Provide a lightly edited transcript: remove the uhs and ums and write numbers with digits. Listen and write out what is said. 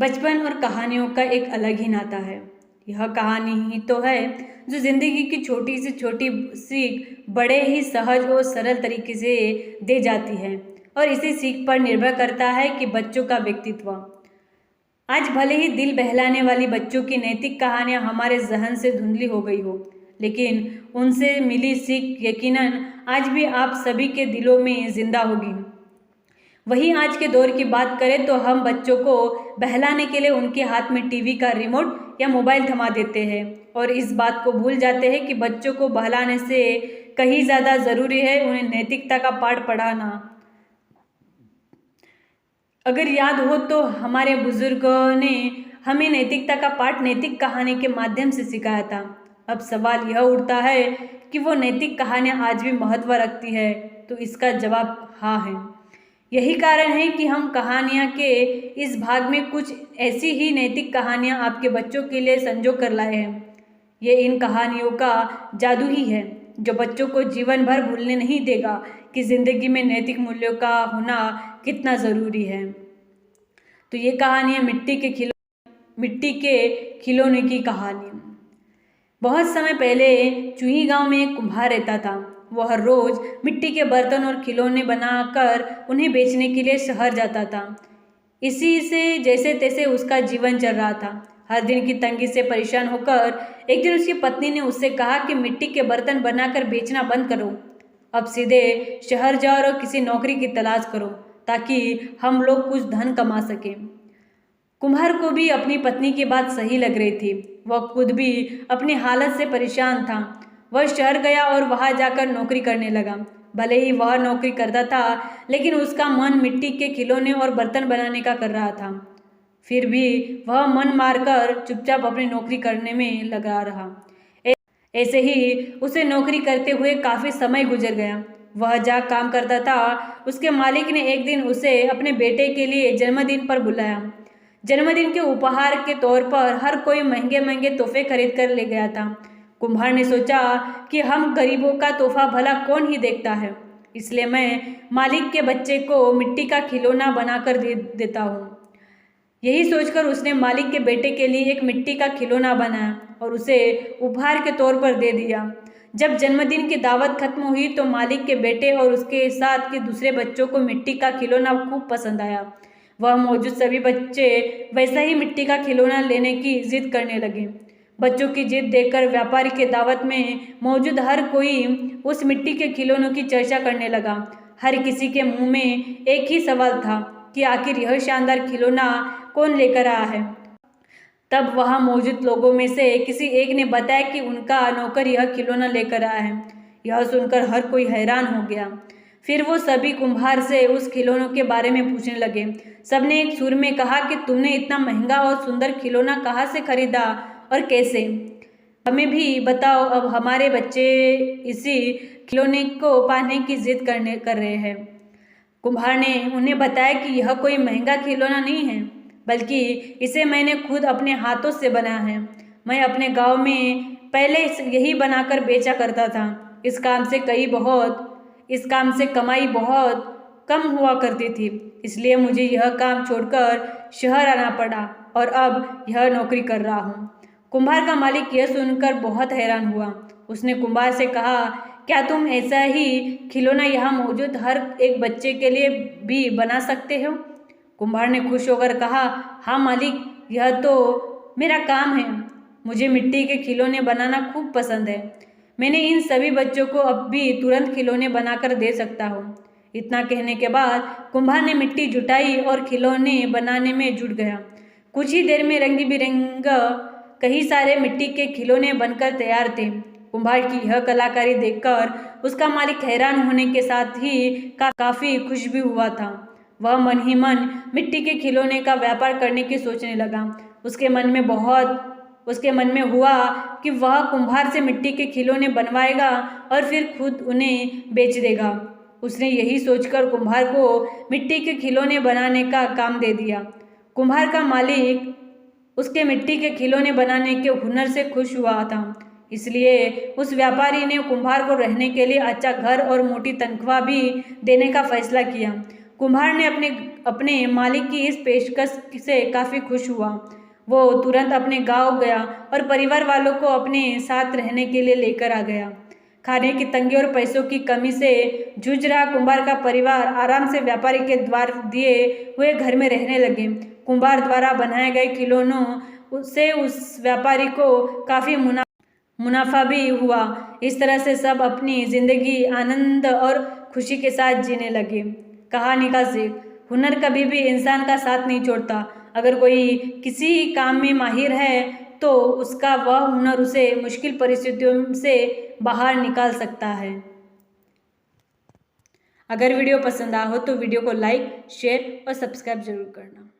बचपन और कहानियों का एक अलग ही नाता है। यह कहानी ही तो है जो जिंदगी की छोटी से छोटी सीख बड़े ही सहज और सरल तरीके से दे जाती है और इसी सीख पर निर्भर करता है कि बच्चों का व्यक्तित्व। आज भले ही दिल बहलाने वाली बच्चों की नैतिक कहानियां हमारे जहन से धुंधली हो गई हो, लेकिन उनसे मिली सीख यकीनन आज भी आप सभी के दिलों में जिंदा होगी। वहीं आज के दौर की बात करें तो हम बच्चों को बहलाने के लिए उनके हाथ में टीवी का रिमोट या मोबाइल थमा देते हैं और इस बात को भूल जाते हैं कि बच्चों को बहलाने से कहीं ज़्यादा ज़रूरी है उन्हें नैतिकता का पाठ पढ़ाना। अगर याद हो तो हमारे बुजुर्गों ने हमें नैतिकता का पाठ नैतिक कहानी के माध्यम से सिखाया था। अब सवाल यह उठता है कि वो नैतिक कहानियाँ आज भी महत्व रखती है, तो इसका जवाब हाँ है। यही कारण है कि हम कहानियाँ के इस भाग में कुछ ऐसी ही नैतिक कहानियाँ आपके बच्चों के लिए संजो कर लाए हैं। ये इन कहानियों का जादू ही है जो बच्चों को जीवन भर भूलने नहीं देगा कि ज़िंदगी में नैतिक मूल्यों का होना कितना ज़रूरी है। तो ये कहानी है मिट्टी के खिलौने की कहानी। बहुत समय पहले चूही गांव में एक कुम्हार रहता था। वह हर रोज मिट्टी के बर्तन और खिलौने बनाकर उन्हें बेचने के लिए शहर जाता था। इसी से जैसे तैसे उसका जीवन चल रहा था। हर दिन की तंगी से परेशान होकर एक दिन उसकी पत्नी ने उससे कहा कि मिट्टी के बर्तन बनाकर बेचना बंद करो, अब सीधे शहर जाओ और किसी नौकरी की तलाश करो ताकि हम लोग कुछ धन कमा सकें। कुम्हार को भी अपनी पत्नी की बात सही लग रही थी। वह खुद भी अपनी हालत से परेशान था। वह शहर गया और वहां जाकर नौकरी करने लगा। भले ही वह नौकरी करता था, लेकिन उसका मन मिट्टी के खिलौने और बर्तन बनाने का कर रहा था। फिर भी वह मन मारकर चुपचाप अपनी नौकरी करने में लगा रहा। ऐसे ही उसे नौकरी करते हुए काफ़ी समय गुजर गया। वह जहाँ काम करता था, उसके मालिक ने एक दिन उसे अपने बेटे के लिए जन्मदिन पर बुलाया। जन्मदिन के उपहार के तौर पर हर कोई महंगे महंगे तोहफे खरीद कर ले गया था। कुम्हार ने सोचा कि हम गरीबों का तोहफा भला कौन ही देखता है, इसलिए मैं मालिक के बच्चे को मिट्टी का खिलौना बनाकर दे देता हूँ। यही सोचकर उसने मालिक के बेटे के लिए एक मिट्टी का खिलौना बनाया और उसे उपहार के तौर पर दे दिया। जब जन्मदिन की दावत खत्म हुई तो मालिक के बेटे और उसके साथ के दूसरे बच्चों को मिट्टी का खिलौना खूब पसंद आया। वह मौजूद सभी बच्चे वैसा ही मिट्टी का खिलौना लेने की जिद करने लगे। बच्चों की जिद देखकर व्यापारी के दावत में मौजूद हर कोई उस मिट्टी के खिलौनों की चर्चा करने लगा। हर किसी के मुंह में एक ही सवाल था कि आखिर यह शानदार खिलौना कौन लेकर आया है। तब वहां मौजूद लोगों में से किसी एक ने बताया कि उनका नौकर यह खिलौना लेकर आया है। यह सुनकर हर कोई हैरान हो गया। फिर वो सभी कुम्हार से उस खिलौनों के बारे में पूछने लगे। सबने एक सुर में कहा कि तुमने इतना महंगा और सुंदर खिलौना कहाँ से खरीदा और कैसे? हमें भी बताओ। अब हमारे बच्चे इसी खिलौने को पाने की जिद कर रहे हैं। कुम्हार ने उन्हें बताया कि यह कोई महंगा खिलौना नहीं है, बल्कि इसे मैंने खुद अपने हाथों से बनाया है। मैं अपने गांव में पहले यही बनाकर बेचा करता था। इस काम से कमाई बहुत कम हुआ करती थी, इसलिए मुझे यह काम छोड़कर शहर आना पड़ा और अब यह नौकरी कर रहा हूँ। कुम्हार का मालिक यह सुनकर बहुत हैरान हुआ। उसने कुम्हार से कहा, क्या तुम ऐसा ही खिलौना यहाँ मौजूद हर एक बच्चे के लिए भी बना सकते हो? कुम्हार ने खुश होकर कहा, हाँ मालिक, यह तो मेरा काम है। मुझे मिट्टी के खिलौने बनाना खूब पसंद है। मैंने इन सभी बच्चों को अब भी तुरंत खिलौने बनाकर दे सकता हूँ। इतना कहने के बाद कुम्हार ने मिट्टी जुटाई और खिलौने बनाने में जुट गया। कुछ ही देर में रंगी बिरंगा कई सारे मिट्टी के खिलौने बनकर तैयार थे। कुम्हार की यह कलाकारी देखकर उसका मालिक हैरान होने के साथ ही काफ़ी खुश भी हुआ था। वह मन ही मन मिट्टी के खिलौने का व्यापार करने की सोचने लगा। उसके मन में हुआ कि वह कुम्हार से मिट्टी के खिलौने बनवाएगा और फिर खुद उन्हें बेच देगा। उसने यही सोचकर कुम्हार को मिट्टी के खिलौने बनाने का काम दे दिया। कुम्हार का मालिक उसके मिट्टी के खिलौने बनाने के हुनर से खुश हुआ था, इसलिए उस व्यापारी ने कुम्हार को रहने के लिए अच्छा घर और मोटी तनख्वाह भी देने का फैसला किया। कुम्हार ने अपने अपने मालिक की इस पेशकश से काफ़ी खुश हुआ। वो तुरंत अपने गांव गया और परिवार वालों को अपने साथ रहने के लिए लेकर आ गया। खाने की तंगी और पैसों की कमी से जूझ रहा कुंभार का परिवार आराम से व्यापारी के द्वार दिए हुए घर में रहने लगे। कुंभार द्वारा बनाए गए खिलौनों से उस व्यापारी को काफ़ी मुनाफा भी हुआ। इस तरह से सब अपनी जिंदगी आनंद और खुशी के साथ जीने लगे। कहानी का सीख, हुनर कभी भी इंसान का साथ नहीं छोड़ता। अगर कोई किसी काम में माहिर है तो उसका वह हुनर उसे मुश्किल परिस्थितियों से बाहर निकाल सकता है। अगर वीडियो पसंद आया हो तो वीडियो को लाइक, शेयर और सब्सक्राइब जरूर करना।